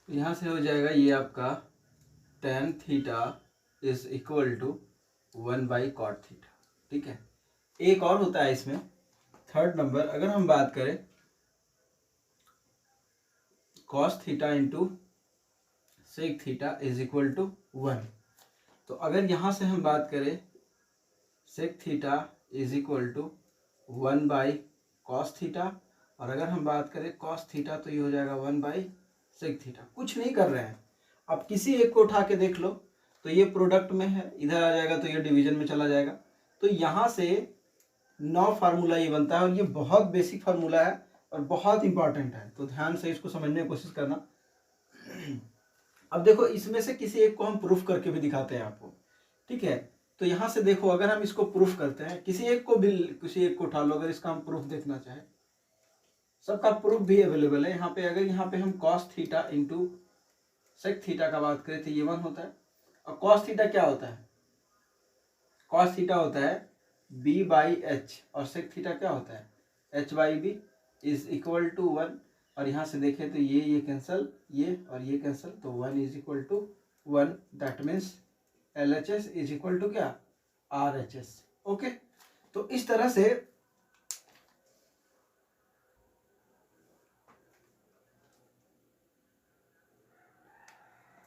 यहाँ से हो जाएगा ये आपका tan theta is equal to 1/cot theta. ठीक है, एक और होता है इसमें थर्ड नंबर, अगर हम बात करें cos theta into sec theta is equal to 1। तो अगर यहाँ से हम बात करें sec theta is equal to 1/cos theta, और अगर हम बात करें cos थीटा तो ये हो जाएगा 1/sec थीटा। कुछ नहीं कर रहे हैं, अब किसी एक को उठा के देख लो, तो ये प्रोडक्ट में है, इधर आ जाएगा तो ये डिवीजन में चला जाएगा। तो यहाँ से 9 फार्मूला ये बनता है, और ये बहुत बेसिक फार्मूला है और बहुत इंपॉर्टेंट है, तो ध्यान से इसको समझने की कोशिश करना। अब देखो, इसमें से किसी एक को हम प्रूफ करके भी दिखाते हैं आपको। ठीक है, तो यहाँ से देखो, अगर हम इसको प्रूफ करते हैं, किसी एक को उठा लो, अगर इसका हम प्रूफ देखना चाहें, सबका प्रूफ भी अवेलेबल है यहाँ पे। अगर यहाँ पे हम cos theta into sec theta का बात करें तो ये 1 होता है, और cos थीटा क्या होता है? cos थीटा होता है b/h, और sec थीटा क्या होता है? h/b is equal to 1। और यहाँ से देखें तो ये कैंसल, ये और ये कैंसल, तो 1 is equal to 1। That means LHS is equal to क्या? RHS। ओके, तो इस तरह से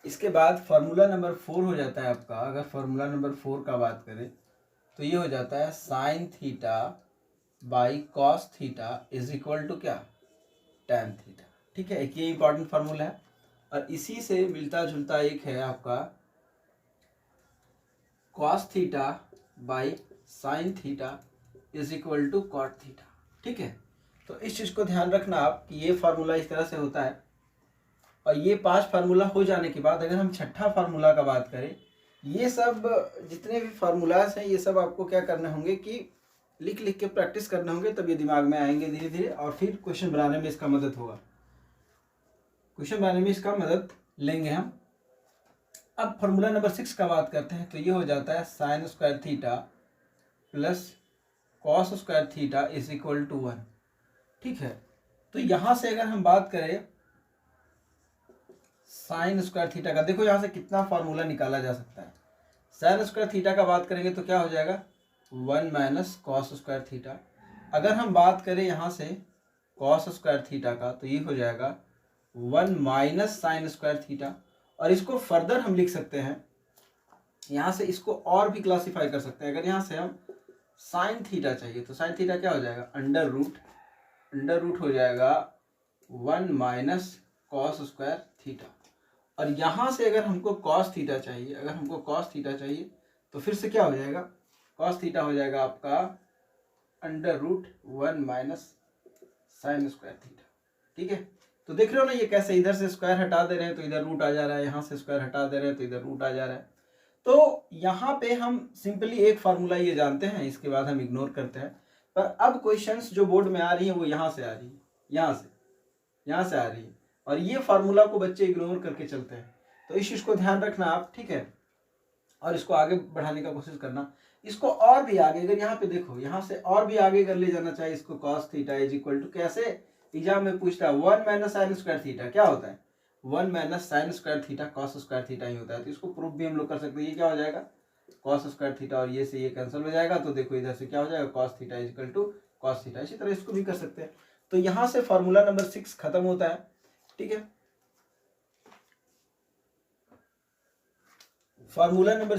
इसके बाद फार्मूला नंबर 4 हो जाता है आपका। अगर फार्मूला नंबर 4 का बात करें तो ये हो जाता है sine theta by cos theta is equal to क्या? tan theta. ठीक है, एक ये इंपॉर्टेंट फार्मूला है, और इसी से मिलता जुलता एक है आपका cos theta by sine theta is equal to cot theta. ठीक है, तो इस चीज़ को ध्यान रखना आप कि ये फार्मूला इस तरह से होता है। और ये 5 फार्मूला हो जाने के बाद अगर हम छठा फार्मूला का बात करें, ये सब जितने भी फार्मूलाज हैं ये सब आपको क्या करने होंगे कि लिख लिख के प्रैक्टिस करने होंगे, तब ये दिमाग में आएंगे धीरे धीरे, और फिर क्वेश्चन बनाने में इसका मदद होगा, क्वेश्चन बनाने में इसका मदद लेंगे हम। अब फार्मूला नंबर 6 का बात करते हैं, तो ये हो जाता है sine square theta plus cos square theta is equal to 1। ठीक है, तो यहाँ से अगर हम बात करें साइन स्क्वायर थीटा का, देखो यहाँ से कितना फार्मूला निकाला जा सकता है। साइन स्क्वायर थीटा का बात करेंगे तो क्या हो जाएगा? 1 माइनस कॉस स्क्वायर थीटा। अगर हम बात करें यहाँ से कॉस स्क्वायर थीटा का, तो ये हो जाएगा 1 माइनस साइन स्क्वायर थीटा। और इसको फर्दर हम लिख सकते हैं, यहाँ से इसको और भी क्लासीफाई कर सकते हैं। अगर यहाँ से हम साइन थीटा चाहिए तो साइन थीटा क्या हो जाएगा? अंडर रूट हो जाएगा 1 माइनस कॉस स्क्वायर थीटा। और यहाँ से अगर हमको कॉस थीटा चाहिए, तो फिर से क्या हो जाएगा? कॉस थीटा हो जाएगा आपका under root 1 minus sine square theta. ठीक है, तो देख रहे हो ना ये कैसे इधर से स्क्वायर हटा दे रहे हैं तो इधर रूट आ जा रहा है, यहाँ से स्क्वायर हटा दे रहे हैं तो इधर रूट आ जा रहा है। तो यहाँ पे हम सिंपली एक फार्मूला ये जानते हैं, इसके बाद हम इग्नोर करते हैं। पर अब क्वेश्चंस जो बोर्ड में आ रही है वो यहाँ से आ रही है, यहाँ से आ रही है, और ये फार्मूला को बच्चे इग्नोर करके चलते हैं। तो इस चीज़ को ध्यान रखना आप। ठीक है, और इसको आगे बढ़ाने का कोशिश करना, इसको और भी आगे, अगर यहाँ पे देखो, यहाँ से और भी आगे कर ले जाना चाहिए इसको। Cos theta is equal to कैसे एग्जाम में पूछता है? 1 माइनस साइन स्क्वायर थीटा क्या होता है? 1 minus sine square theta cos square theta ही होता है। तो इसको प्रूफ भी हम लोग कर सकते हैं। ये क्या हो जाएगा? कॉस स्क्वायर थीटा, और ये से ये कैंसिल हो जाएगा, तो देखो इधर से क्या हो जाएगा? Cos theta is equal to cos theta. इसी तरह इसको भी कर सकते हैं। तो यहाँ से फार्मूला नंबर 6 खत्म होता है। ठीक है, फार्मूला नंबर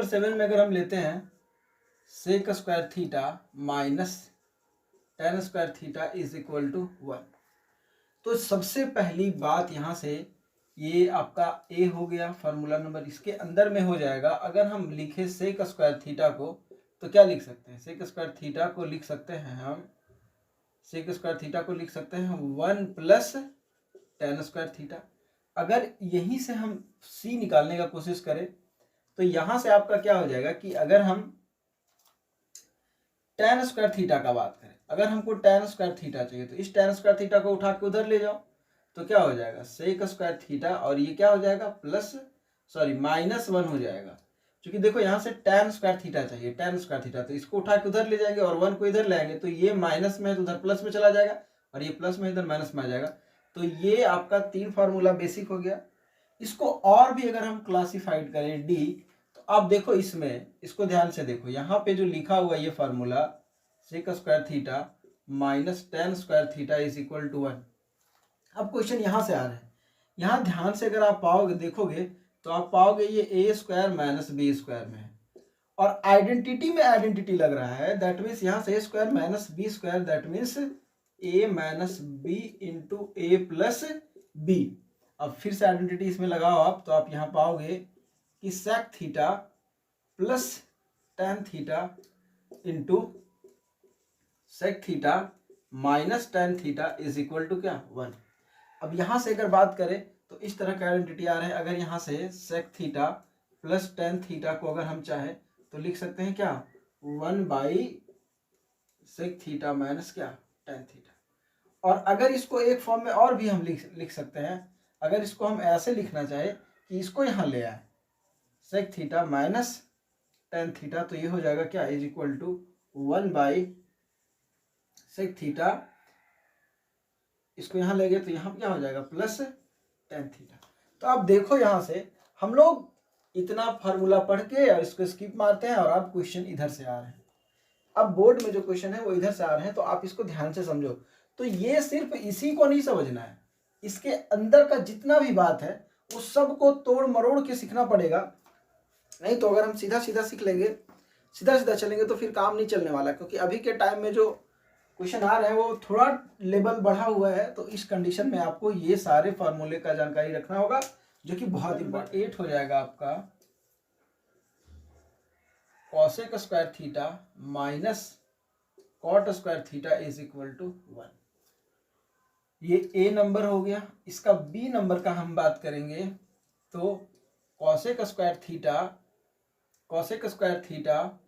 7 में अगर हम लेते हैं sec square theta minus tan square theta is equal to 1। तो सबसे पहली बात यहाँ से ये आपका ए हो गया फार्मूला नंबर, इसके अंदर में हो जाएगा। अगर हम लिखे सेक स्क्वायर थीटा को तो क्या लिख सकते हैं? सेक स्क्वायर थीटा को लिख सकते हैं हम 1 प्लस टेन स्क्वायर थीटा। अगर यहीं से हम सी निकालने का कोशिश करें तो यहाँ से आपका क्या हो जाएगा कि अगर हम टेन स्क्वायर थीटा का बात करें, अगर हमको टेन स्क्वायर थीटा चाहिए तो इस टेन स्क्वायर थीटा को उठा के उधर ले जाओ, तो क्या हो जाएगा? सेक स्क्वायर थीटा, और ये क्या हो जाएगा? -1 हो जाएगा। क्योंकि देखो यहाँ से टेन स्क्वायर थीटा चाहिए, टेन स्क्वायर थीटा, तो इसको उठा के उधर ले जाएंगे और 1 को इधर लाएंगे, तो ये माइनस में है तो उधर प्लस में चला जाएगा, और ये प्लस में इधर माइनस में आ जाएगा। तो ये आपका 3 फार्मूला बेसिक हो गया। इसको और भी अगर हम क्लासिफाइड करें डी, तो आप देखो इसमें, इसको ध्यान से देखो, यहाँ पे जो लिखा हुआ है ये formula sec square theta minus tan square theta is equal to 1। अब क्वेश्चन यहाँ से आ रहा है, यहाँ ध्यान से अगर आप पाओगे देखोगे तो आप पाओगे ये A square minus B square में है, और आइडेंटिटी में आइडेंटिटी लग रहा है, दैट मीन्स यहाँ से a square minus B square, that means a minus b into a plus b. अब फिर से आइडेंटिटी इसमें लगाओ आप, तो आप यहाँ पाओगे कि sec theta plus tan theta into sec theta minus tan theta is equal to क्या 1। अब यहाँ से अगर बात करें तो इस तरह का आइडेंटिटी आ रहा है। अगर यहाँ से sec theta plus tan theta को अगर हम चाहें तो लिख सकते हैं क्या 1 बाई सेक थीटा माइनस क्या टेन थीटा। और अगर इसको एक फॉर्म में और भी हम लिख सकते हैं, अगर इसको हम ऐसे लिखना चाहे कि इसको यहाँ ले आए sec theta minus tan theta, तो ये हो जाएगा क्या is equal to 1 by sec theta, इसको यहाँ ले गए तो यहाँ क्या हो जाएगा प्लस टेन थीटा। तो आप देखो यहाँ से हम लोग इतना फार्मूला पढ़ के और इसको स्किप मारते हैं, और आप क्वेश्चन इधर से आ रहे हैं। अब बोर्ड में जो क्वेश्चन है वो इधर से आ रहे हैं, तो आप इसको ध्यान से समझो। तो ये सिर्फ इसी को नहीं समझना है, इसके अंदर का जितना भी बात है उस सब को तोड़ मरोड़ के सीखना पड़ेगा। नहीं तो अगर हम सीधा सीधा सीख लेंगे, सीधा सीधा चलेंगे तो फिर काम नहीं चलने वाला, क्योंकि अभी के टाइम में जो क्वेश्चन आ रहे हैं वो थोड़ा लेवल बढ़ा हुआ है। तो इस कंडीशन में आपको ये सारे फार्मूले का जानकारी रखना होगा, जो कि बहुत इंपॉर्टेंट। 8 हो जाएगा आपका cosec square theta minus cot square theta is equal to 1। ये ए नंबर हो गया। इसका बी नंबर का हम बात करेंगे तो cosec square theta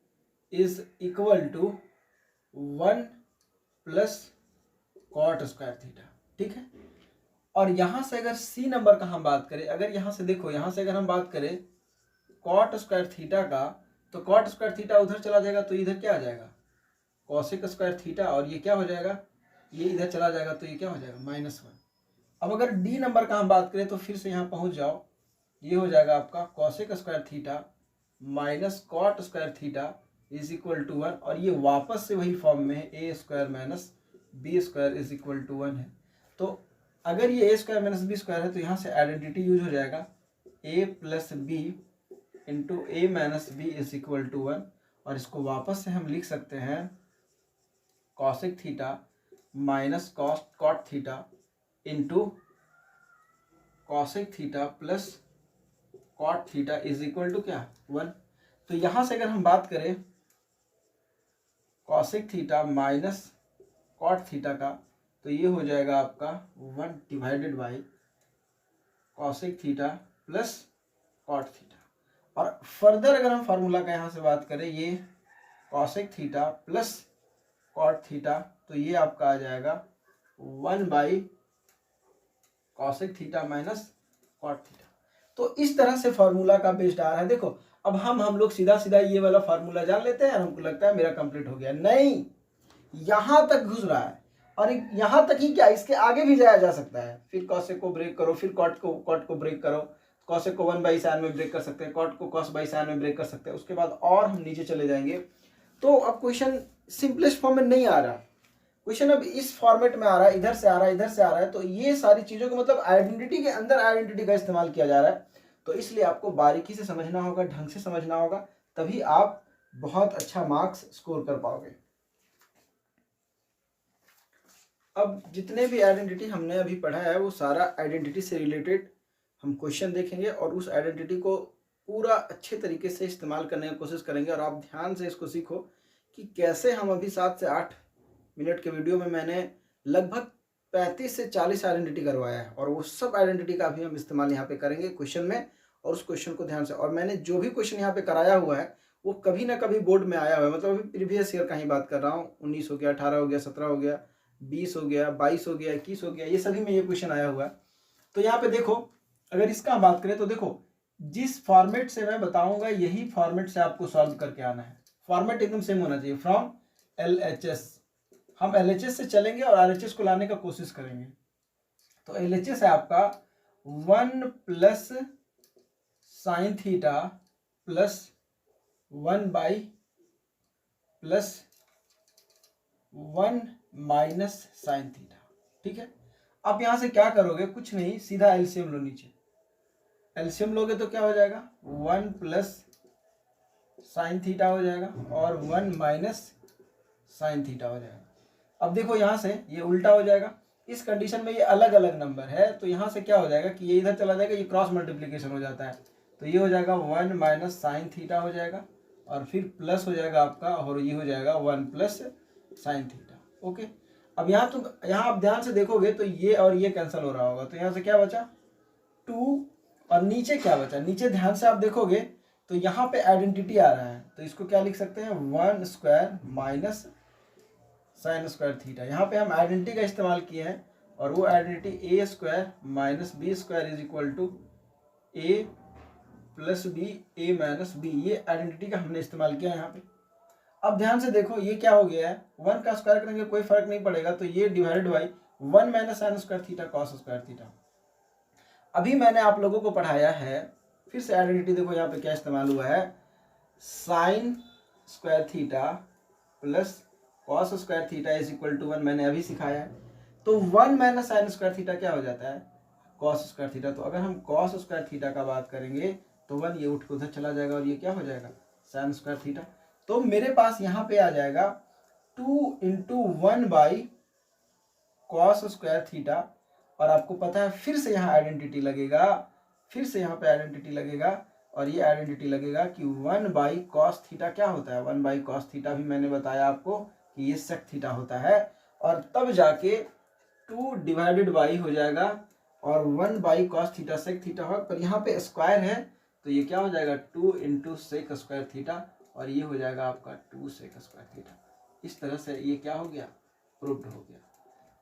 is equal to 1 plus cot square theta, ठीक है। और यहां से अगर सी नंबर का हम बात करें, अगर यहां से देखो, यहां से अगर हम बात करें कॉट स्क्वायर थीटा का, तो कॉट स्क्वायर थीटा उधर चला जाएगा तो इधर क्या आ जाएगा कॉसेक स्क्वायर थीटा, और ये क्या हो जाएगा ये इधर चला जाएगा तो ये क्या हो जाएगा -1। अब अगर डी नंबर का हम बात करें तो फिर से यहाँ पहुंच जाओ, ये हो जाएगा आपका cosec square theta minus cot square theta is equal to 1, और ये वापस से वही फॉर्म में है A square minus B square is equal to 1 है। तो अगर ये A square minus B square है तो यहाँ से आइडेंटिटी यूज हो जाएगा A plus B into A minus B is equal to 1, और इसको वापस से हम लिख सकते हैं cosec theta minus cot theta into cosec theta plus cot theta is equal to क्या 1। तो यहाँ से अगर हम बात करें cosec theta minus cot theta का, तो ये हो जाएगा आपका 1 divided by cosec theta plus cot theta. और फर्दर अगर हम फार्मूला का यहाँ से बात करें, ये cosec theta plus cot theta, तो ये आपका आ जाएगा 1 by cosec theta minus cot theta. तो इस तरह से फार्मूला का बेस्ड आ रहा है। देखो अब हम लोग सीधा सीधा ये वाला फार्मूला जान लेते हैं और हमको लगता है मेरा कंप्लीट हो गया। नहीं, यहाँ तक घुस रहा है, और यहाँ तक ही क्या, इसके आगे भी जाया जा सकता है। फिर कॉसेक को ब्रेक करो, फिर कॉट को ब्रेक करो, कॉसेक को 1 बाई साइन में ब्रेक कर सकते हैं, कॉट को कॉस बाई साइन में ब्रेक कर सकते हैं। उसके बाद और हम नीचे चले जाएंगे। तो अब क्वेश्चन सिंपलेस्ट फॉर्म में नहीं आ रहा, क्वेश्चन अब इस फॉर्मेट में आ रहा है, इधर से आ रहा है, इधर से आ रहा है। तो ये सारी चीज़ों को मतलब आइडेंटिटी के अंदर आइडेंटिटी का इस्तेमाल किया जा रहा है। तो इसलिए आपको बारीकी से समझना होगा, ढंग से समझना होगा, तभी आप बहुत अच्छा मार्क्स स्कोर कर पाओगे। अब जितने भी आइडेंटिटी हमने अभी पढ़ा है वो सारा आइडेंटिटी से रिलेटेड हम क्वेश्चन देखेंगे, और उस आइडेंटिटी को पूरा अच्छे तरीके से इस्तेमाल करने की कोशिश करेंगे। और आप ध्यान से इसको सीखो कि कैसे हम अभी 7 से 8 मिनट के वीडियो में मैंने लगभग 35 से 40 आइडेंटिटी करवाया है, और वो सब आइडेंटिटी का भी हम इस्तेमाल यहाँ पे करेंगे क्वेश्चन में। और उस क्वेश्चन को ध्यान से, और मैंने जो भी क्वेश्चन यहाँ पे कराया हुआ है वो कभी ना कभी बोर्ड में आया हुआ है। मतलब अभी प्रीवियस ईयर का ही बात कर रहा हूँ, 19 हो गया, 18 हो गया, 17 हो गया, 20 हो गया, 22 हो गया, 21 हो गया, ये सभी में ये क्वेश्चन आया हुआ है। तो यहाँ पे देखो, अगर इसका बात करें तो देखो, जिस फॉर्मेट से मैं बताऊंगा यही फॉर्मेट से आपको सॉल्व करके आना है। फॉर्मेट एकदम सेम होना चाहिए, फ्रॉम LHS। हम LHS से चलेंगे और RHS को लाने का कोशिश करेंगे। तो LHS है आपका 1 plus sign theta plus 1 minus sine theta. ठीक है, अब यहां से क्या करोगे, कुछ नहीं, सीधा एलसीएम लो। नीचे एलसीएम लोगे तो क्या हो जाएगा, 1 प्लस साइन थीटा हो जाएगा और 1 माइनस साइन थीटा हो जाएगा। अब देखो यहाँ से ये उल्टा हो जाएगा, इस कंडीशन में ये अलग अलग नंबर है, तो यहाँ से क्या हो जाएगा कि ये इधर चला जाएगा, ये क्रॉस मल्टीप्लीकेशन हो जाता है, तो ये हो जाएगा 1 माइनस साइन थीटा हो जाएगा और फिर प्लस हो जाएगा आपका, और ये हो जाएगा 1 प्लस साइन थीटा। ओके, अब यहाँ आप ध्यान से देखोगे तो ये और ये कैंसिल हो रहा होगा, तो यहाँ से क्या बचा 2, और नीचे क्या बचा, नीचे ध्यान से आप देखोगे तो यहाँ पे आइडेंटिटी आ रहा है, तो इसको क्या लिख सकते हैं, 1 square minus sine square theta. यहाँ पे हम आइडेंटिटी का इस्तेमाल किए हैं, और वो identity A square minus B square is equal to A plus B A minus B, ये आइडेंटिटी का हमने इस्तेमाल किया यहाँ पे। अब ध्यान से देखो ये क्या हो गया है, 1 का स्क्वायर करेंगे कोई फर्क नहीं पड़ेगा, तो ये divided by 1 minus sine square theta cos square theta. अभी मैंने आप लोगों को पढ़ाया है, फिर से आइडेंटिटी देखो यहाँ पे क्या इस्तेमाल हुआ है, sine square theta plus cos square theta is equal to 1 मैंने अभी सिखाया है। तो 1 माइनस साइन स्क्वायर थीटा क्या हो जाता है, कॉस स्क्वायर थीटा। तो अगर हम कॉस स्क्वायर थीटा का बात करेंगे तो 1 ये उठ के उधर चला जाएगा और ये क्या हो जाएगा, साइन स्क्वायर थीटा। तो मेरे पास यहाँ पे आ जाएगा 2 into 1 by cos square theta, और आपको पता है फिर से यहाँ आइडेंटिटी लगेगा, फिर से यहाँ पे आइडेंटिटी लगेगा, और ये आइडेंटिटी लगेगा कि 1 बाई कॉस थीटा क्या होता है, 1 बाई कॉस थीटा भी मैंने बताया आपको कि ये सेक थीटा होता है, और तब जाके 2 डिवाइडेड बाई हो जाएगा और 1 by cos theta sec theta होगा, पर यहाँ पे स्क्वायर है तो ये क्या हो जाएगा 2 इंटू सेक स्क्वायर थीटा, और ये हो जाएगा आपका 2 सेक स्क्वायर थीटा। इस तरह से ये क्या हो गया, प्रूव्ड हो गया।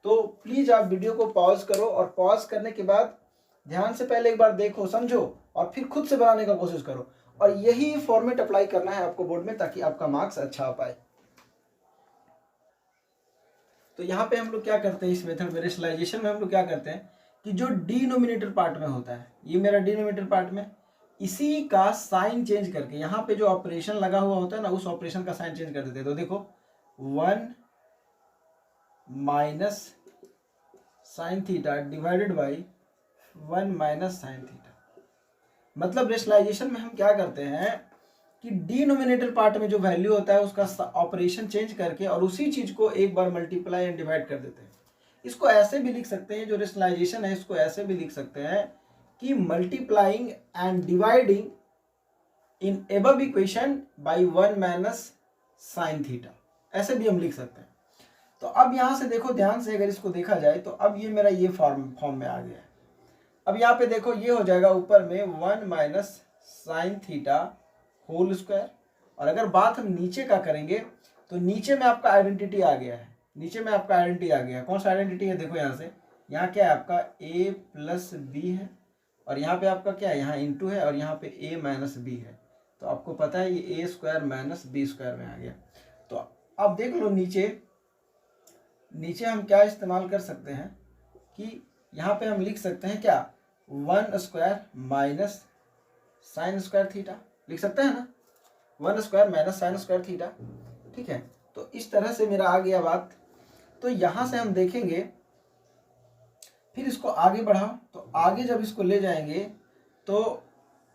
तो प्लीज आप वीडियो को पॉज करो, और पॉज करने के बाद ध्यान से पहले एक बार देखो, समझो, और फिर खुद से बनाने का कोशिश करो, और यही फॉर्मेट अप्लाई करना है आपको बोर्ड में, ताकि आपका मार्क्स अच्छा आ पाए। तो यहाँ पे हम लोग क्या करते हैं, इस मेथड में रेशनलाइजेशन में हम लोग क्या करते हैं कि जो डिनोमिनेटर पार्ट में होता है, ये मेरा डिनोमिनेटर पार्ट में, इसी का साइन चेंज करके, यहाँ पे जो ऑपरेशन लगा हुआ होता है ना, उस ऑपरेशन का साइन चेंज कर देते हैं। तो देखो 1 minus sine theta divided by 1 minus sine theta. मतलब रेशनलाइजेशन में हम क्या करते हैं कि डिनोमिनेटर पार्ट में जो वैल्यू होता है उसका ऑपरेशन चेंज करके और उसी चीज को एक बार मल्टीप्लाई एंड डिवाइड कर देते हैं। इसको ऐसे भी लिख सकते हैं, जो रेशनलाइजेशन है इसको ऐसे भी लिख सकते हैं कि multiplying and dividing in above equation by 1 minus sine theta, ऐसे भी हम लिख सकते हैं। तो अब यहां से देखो ध्यान से, अगर इसको देखा जाए तो अब ये मेरा ये फॉर्म में आ गया है। अब यहाँ पे देखो ये हो जाएगा ऊपर में 1 minus sine theta whole square, और अगर बात हम नीचे का करेंगे तो नीचे में आपका आइडेंटिटी आ गया है, नीचे में आपका आइडेंटिटी आ गया। कौन सा आइडेंटिटी है, देखो यहाँ से, यहाँ क्या है आपका a प्लस बी है, और यहाँ पे आपका क्या है, यहाँ इंटू है, और यहाँ पे a माइनस बी है। तो आपको पता है ये a square minus B square में आ गया। तो अब देख लो नीचे हम क्या इस्तेमाल कर सकते हैं कि यहाँ पे हम लिख सकते हैं क्या, 1 square minus sine square theta लिख सकते हैं ना, 1 square minus sine square theta. ठीक है, तो इस तरह से मेरा आ गया बात। तो यहाँ से हम देखेंगे, फिर इसको आगे बढ़ाओ, तो आगे जब इसको ले जाएंगे तो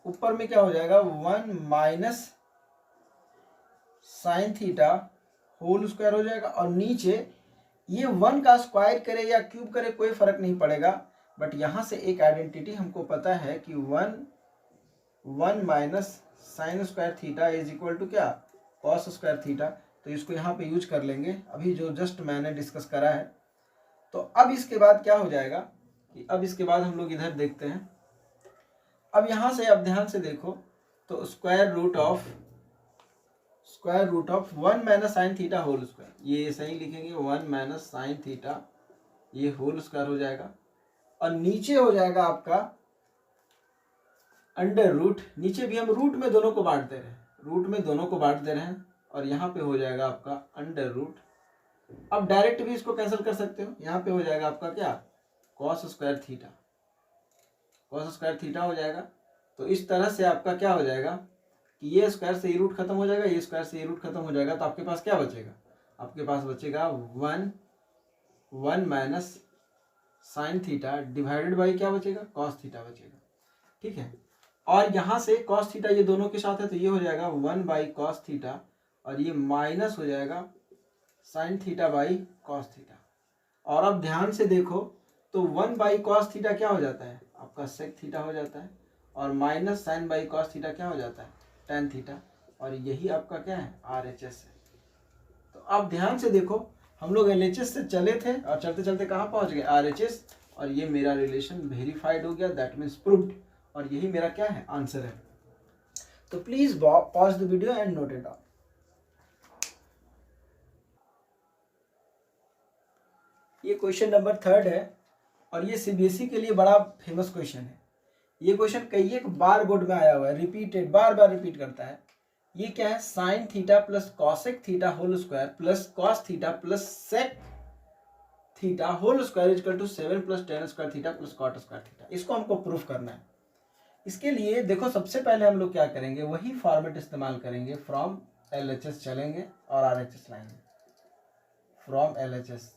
ऊपर में क्या हो जाएगा, 1 minus sine theta whole square हो जाएगा, और नीचे ये 1 का स्क्वायर करे या क्यूब करे कोई फर्क नहीं पड़ेगा, बट यहाँ से एक आइडेंटिटी हमको पता है कि 1 minus sine square theta is equal to क्या, कॉस स्क्वायर थीटा। तो इसको यहाँ पे यूज कर लेंगे, अभी जो जस्ट मैंने डिस्कस करा है। तो अब इसके बाद क्या हो जाएगा कि अब इसके बाद हम लोग इधर देखते हैं। अब यहाँ से अब ध्यान से देखो, तो square root of 1 minus sine theta whole square, ये सही लिखेंगे, 1 माइनस साइन थीटा ये होल स्क्वायर हो जाएगा, और नीचे हो जाएगा आपका अंडर रूट, नीचे भी हम रूट में दोनों को बांट दे रहे हैं, रूट में दोनों को बांट दे रहे हैं, और यहाँ पे हो जाएगा आपका अंडर रूट। अब डायरेक्ट भी इसको कैंसिल कर सकते हो, यहाँ पे हो जाएगा आपका क्या, cos square theta, cos square theta हो जाएगा। तो इस तरह से आपका क्या हो जाएगा कि ये स्क्वायर से ये रूट खत्म हो जाएगा, ये स्क्वायर से ये रूट खत्म हो जाएगा, तो आपके पास क्या बचेगा, आपके पास बचेगा 1 minus sine theta divided by क्या बचेगा, कॉस थीटा बचेगा। ठीक है, और यहाँ से कॉस थीटा ये दोनों के साथ है तो ये हो जाएगा 1 बाई कॉस थीटा, और ये माइनस हो जाएगा sign theta by cos theta. और अब ध्यान से देखो तो 1 बाई कॉस थीटा क्या हो जाता है, आपका सेक थीटा हो जाता है, और minus sine by cos theta क्या हो जाता है, टेन थीटा, और यही आपका क्या है, RHS है। तो अब ध्यान से देखो, हम लोग LHS से चले थे और चलते चलते कहाँ पहुँच गए, RHS, और ये मेरा रिलेशन वेरीफाइड हो गया, दैट मीन्स प्रूव्ड, और यही मेरा क्या है, आंसर है। तो please pause the video and note it down. ये क्वेश्चन नंबर 3 है और ये CBSE के लिए बड़ा फेमस क्वेश्चन है। ये क्वेश्चन कई एक बार बोर्ड में आया हुआ है, रिपीटेड, बार बार रिपीट करता है। ये क्या है, sine theta plus cosec theta whole square plus cos theta plus sec theta whole square equal to 7 plus tan square theta plus cot square theta. इसको हमको प्रूफ करना है। इसके लिए देखो सबसे पहले हम लोग क्या करेंगे, वही फॉर्मेट इस्तेमाल करेंगे, फ्रॉम LHS चलेंगे और RHS लाएंगे, फ्रॉम LHS।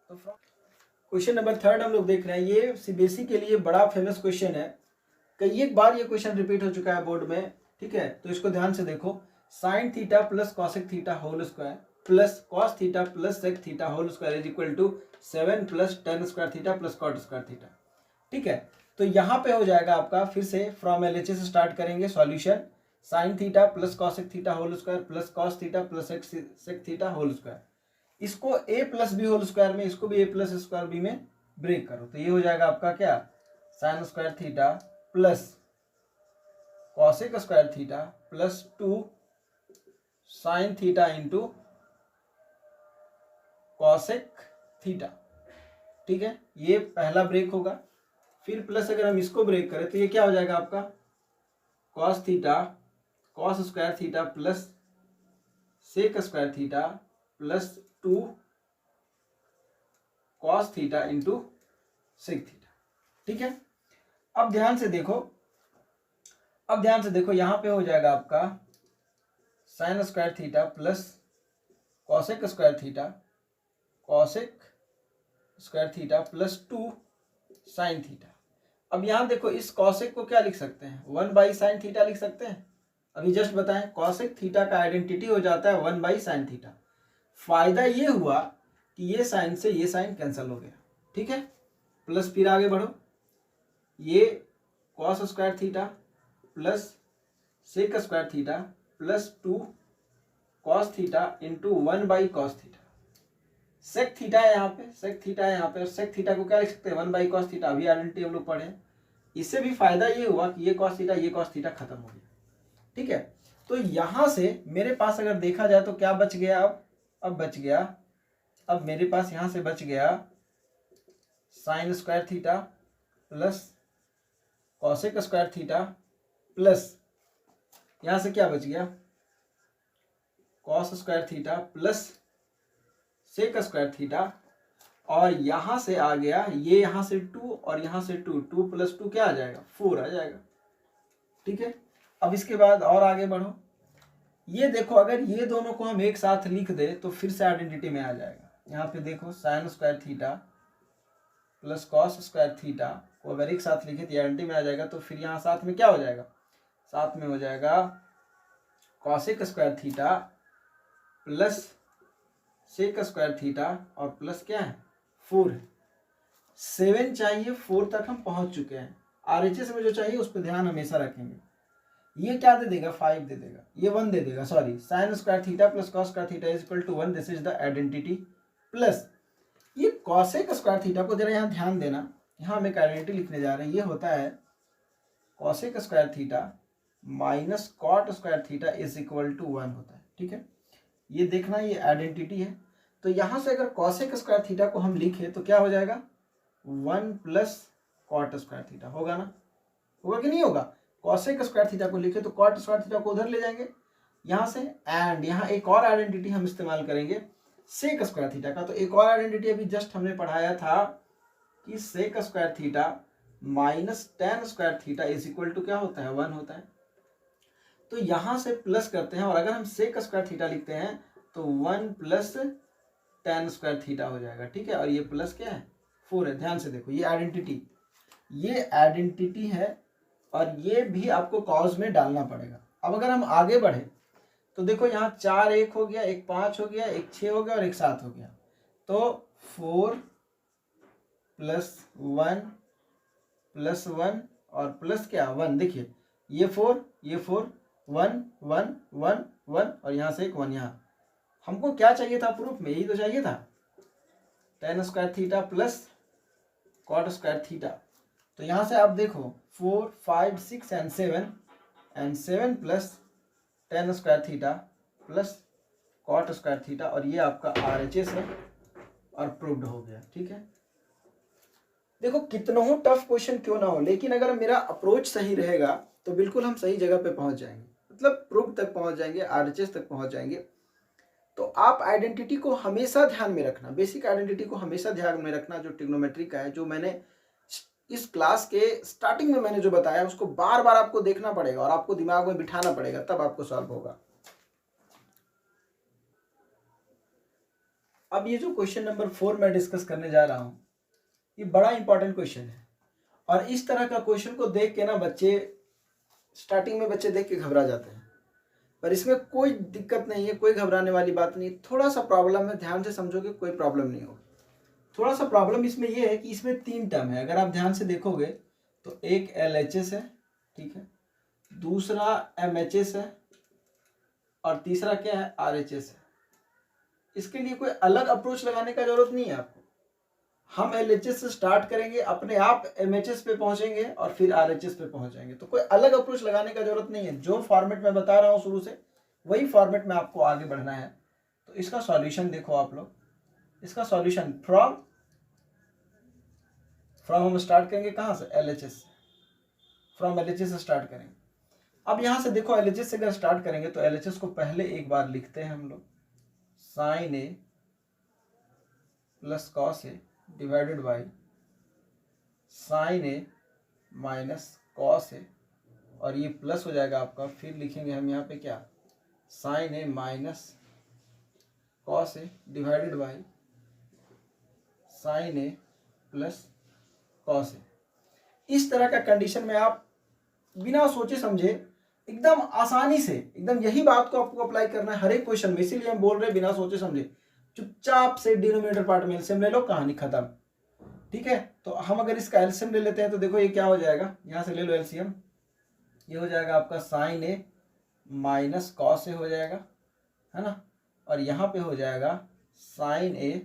तो क्वेश्चन नंबर 3 हम लोग देख रहे हैं, ये CBSE के लिए बड़ा फेमस क्वेश्चन है, कई एक बार ये क्वेश्चन रिपीट हो चुका है बोर्ड में। ठीक है, तो इसको ध्यान से देखो, sine theta plus cosec theta whole square plus cos theta plus sec theta whole square is equal to 7 plus tan square theta plus cot square theta. ठीक है, तो यहाँ पे हो जाएगा आपका, फिर से फ्रॉम LHS स्टार्ट करेंगे solution, sine theta plus cosec theta whole square plus cos theta plus sec theta whole square, इसको a plus B whole square में, इसको भी a प्लस स्क्वायर बी में ब्रेक करो, तो ये हो जाएगा आपका क्या, sine square theta plus cosec square theta plus 2 sine theta into cosec theta. ठीक है, ये पहला ब्रेक होगा। फिर प्लस अगर हम इसको ब्रेक करें तो ये क्या हो जाएगा आपका, cos theta cos square theta plus sec square theta plus 2 cos theta into sec theta. ठीक है, अब ध्यान से देखो, यहां पे हो जाएगा आपका sign square theta plus cosec square theta plus 2 sine theta. अब यहां देखो, इस कॉसेक को क्या लिख सकते हैं, 1 बाई साइन थीटा लिख सकते हैं। अभी जस्ट बताएं, कॉसेक थीटा का आइडेंटिटी हो जाता है 1 बाई साइन थीटा। फायदा ये हुआ कि ये साइन से ये साइन कैंसिल हो गया। ठीक है, प्लस फिर आगे बढ़ो, ये cos square theta plus sec square theta plus 2 cos theta into 1 by cos theta. Sec theta है यहाँ पे, और सेक थीटा को क्या लिख सकते हैं, 1 बाई कॉस थीटा। अभी आइडेंटिटी हम लोग पढ़े, इससे भी फायदा ये हुआ कि ये कॉस थीटा खत्म हो गया। ठीक है, तो यहां से मेरे पास अगर देखा जाए तो क्या बच गया, अब मेरे पास यहां से बच गया sine square theta plus cosec square theta plus यहां से क्या बच गया, cos square theta plus sec square theta, और यहां से आ गया ये, यहां से 2 और यहां से 2 प्लस 2 क्या आ जाएगा, 4 आ जाएगा। ठीक है, अब इसके बाद और आगे बढ़ो, ये देखो अगर ये दोनों को हम एक साथ लिख दे तो फिर से आइडेंटिटी में आ जाएगा। यहाँ पे देखो sign square theta plus cos square theta को अगर एक साथ लिखे तो आइडेंटिटी में आ जाएगा, तो फिर यहाँ साथ में क्या हो जाएगा, साथ में हो जाएगा cosec square theta plus sec square theta और प्लस क्या है 4 है। 7 चाहिए, 4 तक हम पहुंच चुके हैं। RHS में जो चाहिए उस पर ध्यान हमेशा रखेंगे। ये क्या दे देगा, 5 दे देगा, ये 1 दे देगा, sorry, sine square theta plus cos square theta is equal to 1, this is the identity, plus ये कॉसेक स्क्वायर थीटा को जरा यहाँ ध्यान देना, यहाँ हम एक आइडेंटिटी लिखने जा रहे हैं, ये होता है cosec square theta minus cot square theta is equal to 1 होता है। ठीक है, ये देखना, ये आइडेंटिटी है। तो यहाँ से अगर कॉसेक स्क्वायर थीटा को हम लिखे तो क्या हो जाएगा, 1 प्लस कॉट स्क्वायर थीटा, होगा ना, होगा कि नहीं होगा। कॉसेक स्क्वायर थीटा को लिखे तो कॉट स्क्वायर थीटा को उधर ले जाएंगे यहाँ से, एंड यहाँ एक और आइडेंटिटी हम इस्तेमाल करेंगे सेक स्क्वायर थीटा का। तो एक और आइडेंटिटी अभी जस्ट हमने पढ़ाया था कि sec square theta minus tan square theta is equal to क्या होता है 1 होता है। तो यहां से प्लस करते हैं और अगर हम सेक स्क्वायर थीटा लिखते हैं तो 1 प्लस टेन स्क्वायर थीटा हो जाएगा, ठीक है। और ये प्लस क्या है 4 है। ध्यान से देखो ये आइडेंटिटी है और ये भी आपको कॉज में डालना पड़ेगा। अब अगर हम आगे बढ़े तो देखो यहाँ 4 1 हो गया, एक 5 हो गया, एक 6 हो गया और एक 7 हो गया। तो 4 प्लस 1 प्लस 1 और प्लस क्या 1, देखिए ये 4 1 1 1 1 और यहाँ से एक 1। यहाँ हमको क्या चाहिए था प्रूफ में, यही तो चाहिए था, tan square theta plus cot square theta. तो यहाँ से आप देखो 4 5 6 and 7 plus tan square theta plus cot square theta और ये आपका RHS है और प्रूव्ड हो गया, ठीक है। देखो कितना हो टफ क्वेश्चन क्यों ना हो, लेकिन अगर मेरा अप्रोच सही रहेगा तो बिल्कुल हम सही जगह पे पहुंच जाएंगे, मतलब प्रूफ तक पहुंच जाएंगे, RHS तक पहुंच जाएंगे। तो आप आइडेंटिटी को हमेशा ध्यान में रखना, बेसिक आइडेंटिटी को हमेशा ध्यान में रखना जो ट्रिग्नोमेट्री का है, जो मैंने इस क्लास के स्टार्टिंग में मैंने जो बताया उसको बार बार आपको देखना पड़ेगा और आपको दिमाग में बिठाना पड़ेगा, तब आपको सॉल्व होगा। अब ये जो क्वेश्चन नंबर 4 मैं डिस्कस करने जा रहा हूं, ये बड़ा इंपॉर्टेंट क्वेश्चन है और इस तरह का क्वेश्चन को देख के ना बच्चे स्टार्टिंग में देख के घबरा जाते हैं, पर इसमें कोई दिक्कत नहीं है, कोई घबराने वाली बात नहीं। थोड़ा सा प्रॉब्लम है, ध्यान से समझोगे कोई प्रॉब्लम नहीं होगी। थोड़ा सा प्रॉब्लम इसमें यह है कि इसमें 3 टर्म है, अगर आप ध्यान से देखोगे तो एक LHS है, ठीक है, दूसरा MHS है और तीसरा क्या है RHS है। इसके लिए कोई अलग अप्रोच लगाने का जरूरत नहीं है आपको। हम LHS से स्टार्ट करेंगे, अपने आप MHS पे पहुंचेंगे और फिर RHS पे पहुंच जाएंगे। तो कोई अलग अप्रोच लगाने का जरूरत नहीं है, जो फॉर्मेट मैं बता रहा हूं शुरू से वही फॉर्मेट में आपको आगे बढ़ना है। तो इसका सॉल्यूशन देखो आप लोग, इसका सॉल्यूशन फ्रॉम हम स्टार्ट करेंगे कहां से, LHS, फ्रॉम LHS से स्टार्ट करेंगे। अब यहां से देखो LHS से अगर स्टार्ट करेंगे तो LHS को पहले एक बार लिखते हैं हम लोग, sine A plus cos A divided by sine A minus cos A और ये प्लस हो जाएगा आपका। फिर लिखेंगे हम यहाँ पे क्या, sine A minus cos A divided by sine A plus cos A। इस तरह का कंडीशन में आप बिना सोचे समझे एकदम आसानी से, एकदम यही बात को आपको अप्लाई करना है हर एक क्वेश्चन में, इसीलिए हम बोल रहे हैं बिना सोचे समझे चुपचाप से डिनोमिनेटर पार्ट में एलसीएम ले लो, कहानी खत्म, ठीक है। तो हम अगर इसका एलसीएम ले लेते हैं तो देखो ये क्या हो जाएगा, यहां से ले लो एलसीएम, ये हो जाएगा आपका sine A minus cos A हो जाएगा, है ना, और यहाँ पे हो जाएगा साइन A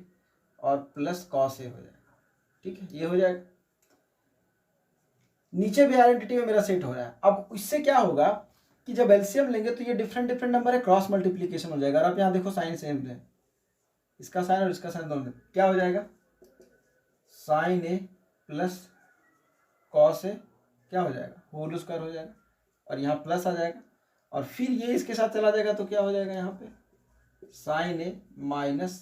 और प्लस कॉस A हो जाएगा, ठीक है, ये हो जाएगा। नीचे भी आइडेंटिटी में मेरा सेट हो रहा है। अब इससे क्या होगा कि जब एलसीएम लेंगे तो ये डिफरेंट नंबर है, क्रॉस मल्टीप्लीकेशन हो जाएगा। और आप यहाँ देखो साइन सेम है, इसका साइन और इसका साइन दोनों, क्या हो जाएगा, sine A plus cos A क्या हो जाएगा, होल स्क्वायर हो जाएगा और यहाँ प्लस आ जाएगा और फिर ये इसके साथ चला जाएगा तो क्या हो जाएगा, यहाँ पे sine A minus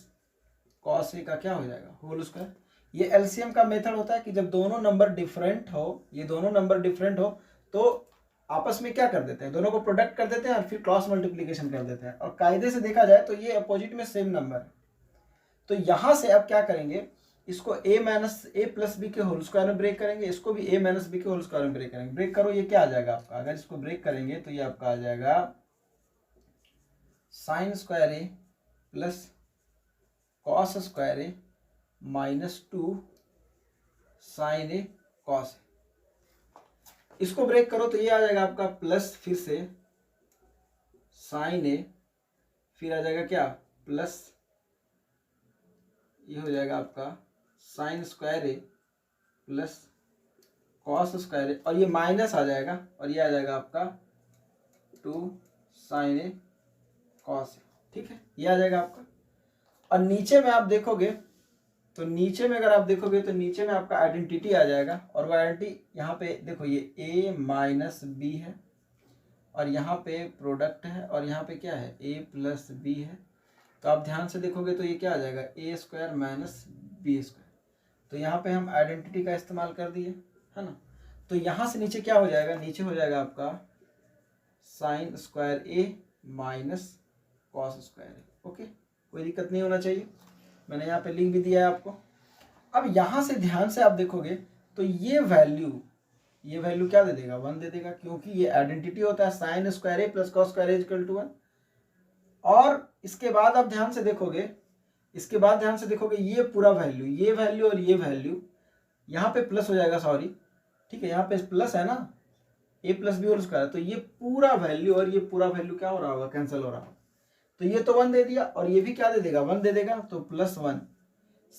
cos A का क्या हो जाएगा, होल स्क्वायर। ये एलसीएम का मेथड होता है कि जब दोनों नंबर डिफरेंट हो, ये दोनों नंबर डिफरेंट हो तो आपस में क्या कर देते हैं, दोनों को प्रोडक्ट कर देते हैं और फिर क्रॉस मल्टीप्लिकेशन कर देते हैं। और कायदे से देखा जाए तो ये अपोजिट में सेम नंबर है। तो यहां से अब क्या करेंगे, इसको a minus A plus B के होल स्क्वायर में ब्रेक करेंगे, इसको भी a माइनस बी के होल स्क्वायर में ब्रेक करेंगे। ब्रेक करो, ये क्या आ जाएगा आपका, अगर इसको ब्रेक करेंगे तो ये आपका आ जाएगा sign square A plus cos square A minus 2 sign A cos A. इसको ब्रेक करो तो ये आ जाएगा आपका प्लस, फिर से साइन ए, फिर आ जाएगा क्या प्लस, ये हो जाएगा आपका sign square A plus cos square ए और ये माइनस आ जाएगा और ये आ जाएगा आपका 2 साइन ए कॉस ए, ठीक है, ये आ जाएगा आपका। और नीचे में आप देखोगे तो नीचे में अगर आप देखोगे तो नीचे में आपका आइडेंटिटी आ जाएगा और वो आइडेंटिटी यहाँ पे देखो ये a माइनस बी है और यहाँ पे प्रोडक्ट है और यहाँ पे क्या है a प्लस बी है। तो आप ध्यान से देखोगे तो ये क्या आ जाएगा, a square minus B square. तो यहाँ पे हम आइडेंटिटी का इस्तेमाल कर दिए, है ना। तो यहाँ से नीचे क्या हो जाएगा, नीचे हो जाएगा आपका sign square A minus cos square A. Okay, कोई दिक्कत नहीं होना चाहिए, मैंने यहाँ पे लिख भी दिया है आपको। अब यहाँ से ध्यान से आप देखोगे तो ये वैल्यू क्या दे देगा, 1 दे देगा, क्योंकि ये आइडेंटिटी होता है sine square A plus cos square A equal to 1। और इसके बाद आप ध्यान से देखोगे, ये पूरा वैल्यू, ये वैल्यू और ये वैल्यू यहाँ पे प्लस हो जाएगा, सॉरी, ठीक है, यहाँ पे प्लस है ना, ए प्लस बी होल स्क्वायर, तो ये पूरा वैल्यू और ये पूरा वैल्यू क्या हो रहा होगा, कैंसिल हो रहा होगा। तो ये तो 1 दे दिया और ये भी क्या दे देगा, 1 दे देगा, तो +1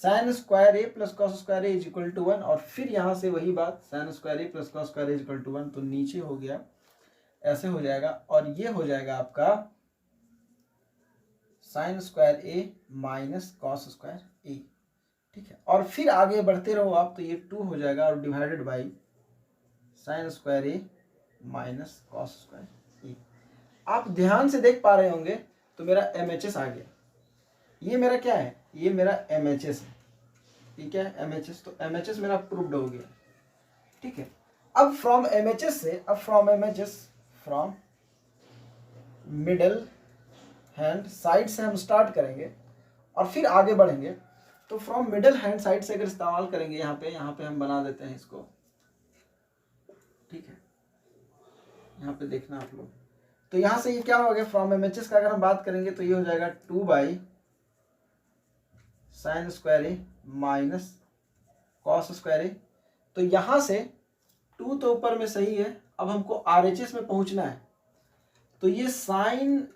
sine square A plus cos square A is equal to 1। और फिर यहाँ से वही बात, sine square A plus cos square A is equal to 1, तो नीचे हो गया, ऐसे हो जाएगा, और ये हो जाएगा आपका sign square A minus cos square ए, ठीक है। और फिर आगे बढ़ते रहो आप, तो ये 2 हो जाएगा और divided by sine square A minus cos square A. आप ध्यान से देख पा रहे होंगे, तो मेरा MHS आ गया। ये मेरा क्या है, ये मेरा MHS है, ठीक है, MHS, तो MHS मेरा प्रूव्ड हो गया, ठीक है। अब फ्रॉम मिडल हैंड साइड से हम स्टार्ट करेंगे और फिर आगे बढ़ेंगे। तो फ्रॉम मिडल हैंड साइड से अगर इस्तेमाल करेंगे, यहाँ पे हम बना देते हैं इसको, ठीक है, यहाँ पे देखना आप लोग। तो यहाँ से ये क्या हो गया, फ्रॉम MHS का अगर हम बात करेंगे तो ये हो जाएगा 2 by sine square A minus cos square A. तो यहाँ से 2 तो ऊपर में सही है, अब हमको RHS में पहुंचना है, तो ये साइन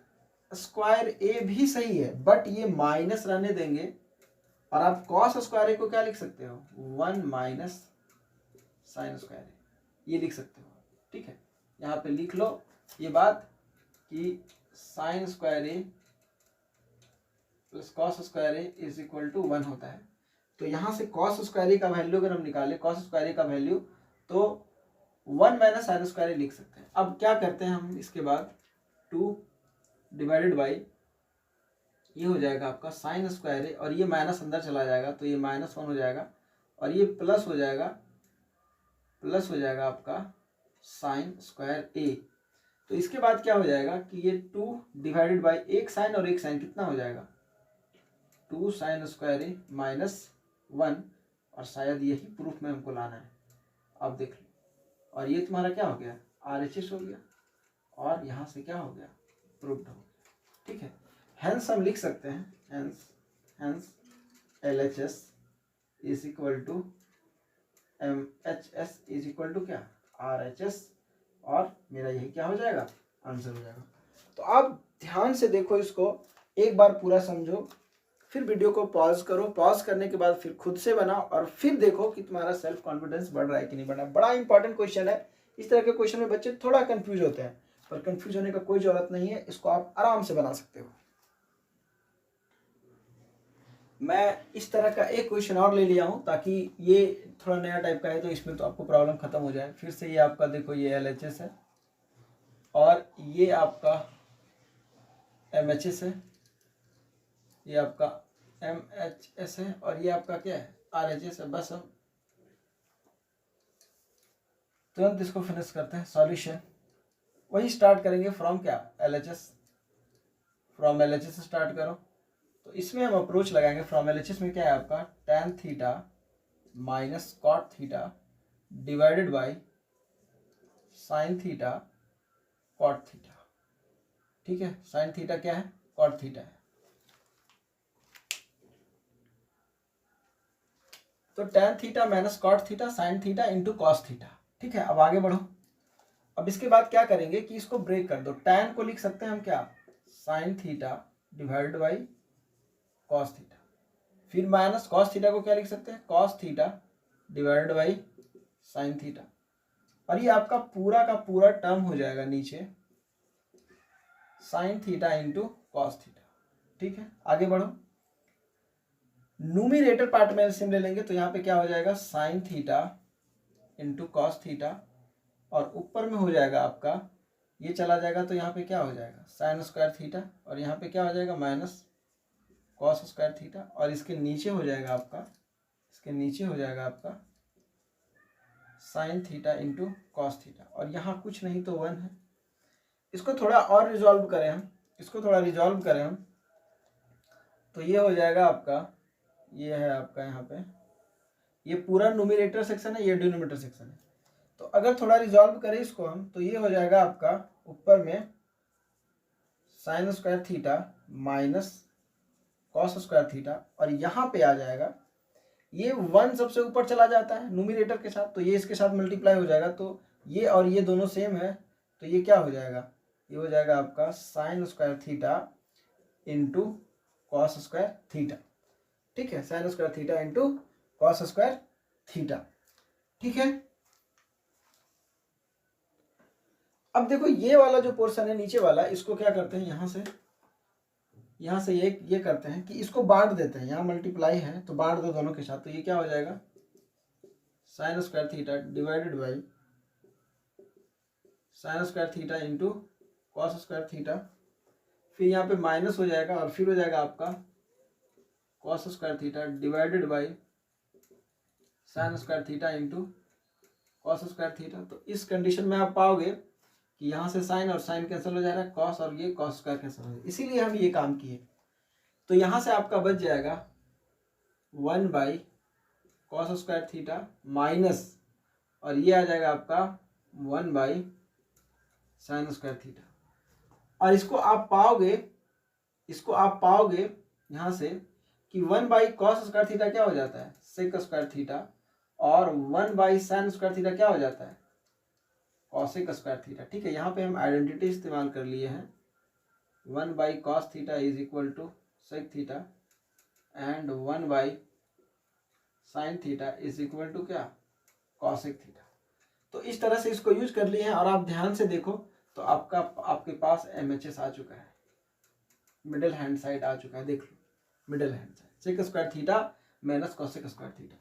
स्क्वायर ए भी सही है, बट ये माइनस रहने देंगे, और आप कॉस स्क्वायर ए को क्या लिख सकते हो, 1 माइनस साइन स्क्वायर ए, ये लिख सकते हो, ठीक है। यहाँ पे लिख लो ये बात कि sine square A plus cos square A is equal to 1 होता है। तो यहाँ से कॉस स्क्वायर ए का वैल्यू अगर हम निकालें, कॉस स्क्वायर ए का वैल्यू, तो 1 माइनस साइन स्क्वायर ए लिख सकते हैं। अब क्या करते हैं हम, इसके बाद 2 डिवाइडेड बाई, ये हो जाएगा आपका साइन स्क्वायर ए, और ये माइनस अंदर चला जाएगा, तो ये -1 हो जाएगा, और ये प्लस हो जाएगा आपका साइन स्क्वायर ए। तो इसके बाद क्या हो जाएगा कि ये 2 डिवाइडेड बाई एक साइन और एक साइन कितना हो जाएगा, 2 साइन स्क्वायर ए -1, और शायद यही प्रूफ में हमको लाना है। अब देख लो, और ये तुम्हारा क्या हो गया, RHS हो गया, और यहाँ से क्या हो गया, प्रूफ्ड हो गया, ठीक है। हेंस हम लिख सकते हैं, hence LHS is equal to MHS is equal to क्या, RHS, और मेरा यही क्या हो जाएगा, आंसर हो जाएगा। तो आप ध्यान से देखो इसको, एक बार पूरा समझो, फिर वीडियो को पॉज करो, पॉज करने के बाद फिर खुद से बनाओ, और फिर देखो कि तुम्हारा सेल्फ कॉन्फिडेंस बढ़ रहा है कि नहीं बढ़ रहा है। बड़ा इंपॉर्टेंट क्वेश्चन है। इस तरह के क्वेश्चन में बच्चे थोड़ा कंफ्यूज होते हैं, पर कंफ्यूज होने का कोई जरूरत नहीं है, इसको आप आराम से बना सकते हो। मैं इस तरह का एक क्वेश्चन और ले लिया हूँ, ताकि ये थोड़ा नया टाइप का है, तो इसमें तो आपको प्रॉब्लम खत्म हो जाए। फिर से ये आपका देखो, ये LHS है, और ये आपका MHS है, ये आपका MHS है, और ये आपका क्या है, RHS है। बस हम तुरंत इसको फिनिश करते हैं। सॉल्यूशन वही स्टार्ट करेंगे फ्रॉम क्या, LHS, फ्रॉम LHS से स्टार्ट करो। तो इसमें हम अप्रोच लगाएंगे। फ्रॉम LHS में क्या है आपका, tan theta minus cot theta divided by sine theta cot theta, ठीक है। साइन थीटा क्या है, कॉट थीटा है। तो tan theta minus cot theta sine theta into cos theta, ठीक है। अब आगे बढ़ो। अब इसके बाद क्या करेंगे कि इसको ब्रेक कर दो। tan को लिख सकते हैं हम क्या, sine theta divided by cos theta, फिर माइनस कॉस थीटा को क्या लिख सकते हैं, cos theta divided by sine theta, और ये आपका पूरा का पूरा टर्म हो जाएगा नीचे sign theta into cos theta, ठीक है। आगे बढ़ो। न्यूमरेटर पार्ट में एलसीएम ले लेंगे, तो यहाँ पे क्या हो जाएगा, sign theta into cos theta, और ऊपर में हो जाएगा आपका, ये चला जाएगा, तो यहाँ पे क्या हो जाएगा, साइन स्क्वायर थीटा, और यहाँ पे क्या हो जाएगा, माइनस कॉस स्क्वायर थीटा, और इसके नीचे हो जाएगा आपका इसके नीचे हो जाएगा आपका sign theta into cos theta, और यहाँ कुछ नहीं तो 1 है। इसको थोड़ा और रिजॉल्व करें हम, तो ये हो जाएगा आपका, ये है आपका यहाँ पे, ये पूरा न्यूमरेटर सेक्शन है, ये डिनोमिनेटर सेक्शन है। तो अगर थोड़ा रिजॉल्व करें इसको हम, तो ये हो जाएगा आपका ऊपर में sign square theta minus cos square theta, और यहाँ पे आ जाएगा ये 1 सबसे ऊपर चला जाता है न्यूमरेटर के साथ, तो ये इसके साथ मल्टीप्लाई हो जाएगा, तो ये और ये दोनों सेम है, तो ये क्या हो जाएगा, ये हो जाएगा आपका sign square theta into cos square theta. ठीक है, sine square theta into cos square theta. ठीक है, अब देखो ये वाला जो पोर्शन है नीचे वाला, इसको क्या करते हैं, यहाँ से ये करते हैं कि इसको बांट देते हैं, यहाँ मल्टीप्लाई है तो बांट दो दोनों के साथ, तो ये क्या हो जाएगा sign square theta divided by sine square theta into cos square theta, फिर यहाँ पे माइनस हो जाएगा और फिर हो जाएगा आपका cos square theta divided by sine square theta into cos square theta. तो इस कंडीशन में आप पाओगे कि यहाँ से साइन और साइन कैंसिल हो जा रहा है, कॉस और ये कॉस स्क्वायर कैंसिल हो जाएगा, इसीलिए हम ये काम किए। तो यहाँ से आपका बच जाएगा 1 by cos square theta minus, और ये आ जाएगा आपका 1 बाई साइन स्क्वायर थीटा, और इसको आप पाओगे यहाँ से कि 1 बाई कॉस स्क्वायर थीटा क्या हो जाता है सेक स्क्वायर थीटा, और 1 बाई साइन स्क्वायर थीटा क्या हो जाता है कॉसेक स्क्वायर थीटा। ठीक है, यहाँ पे हम आइडेंटिटी इस्तेमाल कर लिए हैं, 1 by cos theta is equal to sec theta and 1 by sine theta is equal to क्या कॉसेक थीटा। तो इस तरह से इसको यूज कर लिए हैं, और आप ध्यान से देखो तो आपके पास MHS आ चुका है, मिडिल हैंड साइड आ चुका है, देख लो middle hand side sec square theta minus cosec square theta.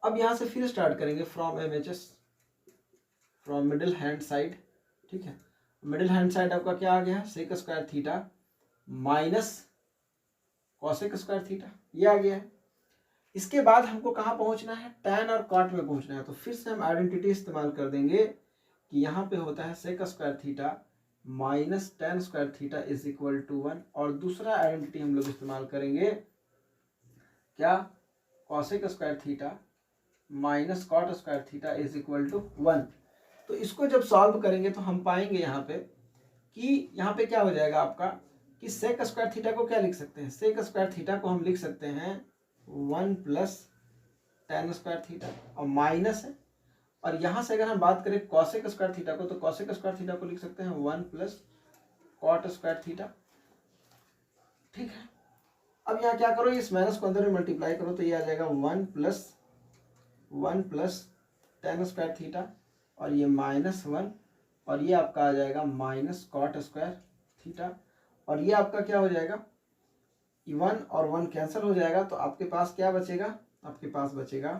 अब यहाँ से फिर स्टार्ट करेंगे from MHS, from middle hand side. ठीक है, मिडिल हैंड साइड आपका क्या आ गया है sec square theta minus cosec square theta, ये आ गया है। इसके बाद हमको कहाँ पहुंचना है, टैन और कॉट में पहुंचना है, तो फिर से हम आइडेंटिटी इस्तेमाल कर देंगे कि यहाँ पे होता है sec square theta minus tan square theta is equal to 1, और दूसरा आइडेंटिटी हम लोग इस्तेमाल करेंगे क्या cosec square theta minus cot square theta is equal to 1। तो इसको जब सॉल्व करेंगे तो हम पाएंगे यहाँ पे कि यहाँ पे क्या हो जाएगा आपका कि सेक स्क्वायर थीटा को क्या लिख सकते हैं, सेक स्क्वायर थीटा को हम लिख सकते हैं 1 प्लस टैन स्क्वायर थीटा, और माइनस है, और यहाँ से अगर हम बात करें कॉसेक स्क्वायर थीटा को, तो कॉसेक स्क्वायर थीटा को लिख सकते हैं 1 प्लस कॉट स्क्वायर थीटा। ठीक है, अब यहाँ क्या करो, इस माइनस को अंदर में मल्टीप्लाई करो, तो ये आ जाएगा 1 प्लस टैन स्क्वायर थीटा, और ये -1, और ये आपका आ जाएगा माइनस कॉट स्क्वायर थीटा, और ये आपका क्या हो जाएगा 1 और 1 कैंसिल हो जाएगा, तो आपके पास क्या बचेगा, आपके पास बचेगा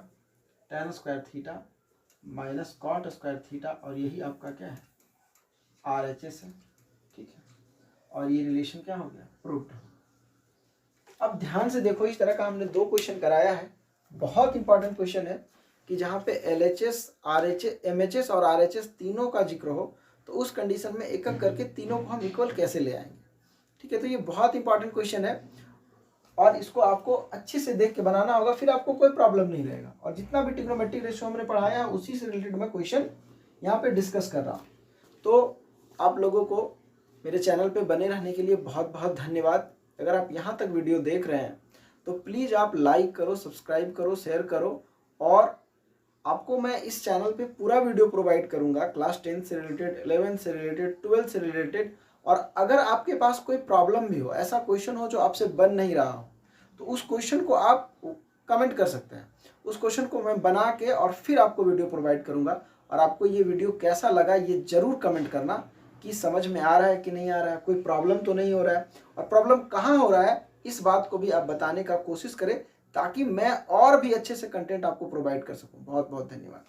tan square theta minus cot square theta, और यही आपका क्या है RHS है। ठीक है, और ये रिलेशन क्या हो गया प्रूव्ड। अब ध्यान से देखो, इस तरह का हमने 2 क्वेश्चन कराया है, बहुत इंपॉर्टेंट क्वेश्चन है कि जहाँ पे LHS, RHS, MHS और RHS तीनों का जिक्र हो, तो उस कंडीशन में एक एक करके तीनों को हम इक्वल कैसे ले आएंगे। ठीक है, तो ये बहुत इंपॉर्टेंट क्वेश्चन है, और इसको आपको अच्छे से देख के बनाना होगा, फिर आपको कोई प्रॉब्लम नहीं रहेगा। और जितना भी ट्रिग्नोमेट्रिक रेशियो हमने पढ़ाया है उसी से रिलेटेड मैं क्वेश्चन यहाँ पे डिस्कस कर रहा हूँ। तो आप लोगों को मेरे चैनल पे बने रहने के लिए बहुत बहुत धन्यवाद। अगर आप यहाँ तक वीडियो देख रहे हैं तो प्लीज़ आप लाइक करो, सब्सक्राइब करो, शेयर करो, और आपको मैं इस चैनल पे पूरा वीडियो प्रोवाइड करूंगा क्लास 10 से रिलेटेड, 11 से रिलेटेड, 12 से रिलेटेड। और अगर आपके पास कोई प्रॉब्लम भी हो, ऐसा क्वेश्चन हो जो आपसे बन नहीं रहा हो, तो उस क्वेश्चन को आप कमेंट कर सकते हैं, उस क्वेश्चन को मैं बना के और फिर आपको वीडियो प्रोवाइड करूंगा। और आपको ये वीडियो कैसा लगा ये ज़रूर कमेंट करना कि समझ में आ रहा है कि नहीं आ रहा है, कोई प्रॉब्लम तो नहीं हो रहा है, और प्रॉब्लम कहाँ हो रहा है इस बात को भी आप बताने का कोशिश करें, ताकि मैं और भी अच्छे से कंटेंट आपको प्रोवाइड कर सकूं। बहुत बहुत धन्यवाद।